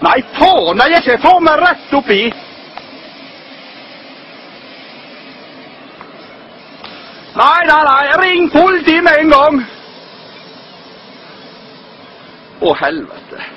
Nei, faen, jeg ikke får meg rett oppi. Nei, ring politiet med en gang. Å, helvete.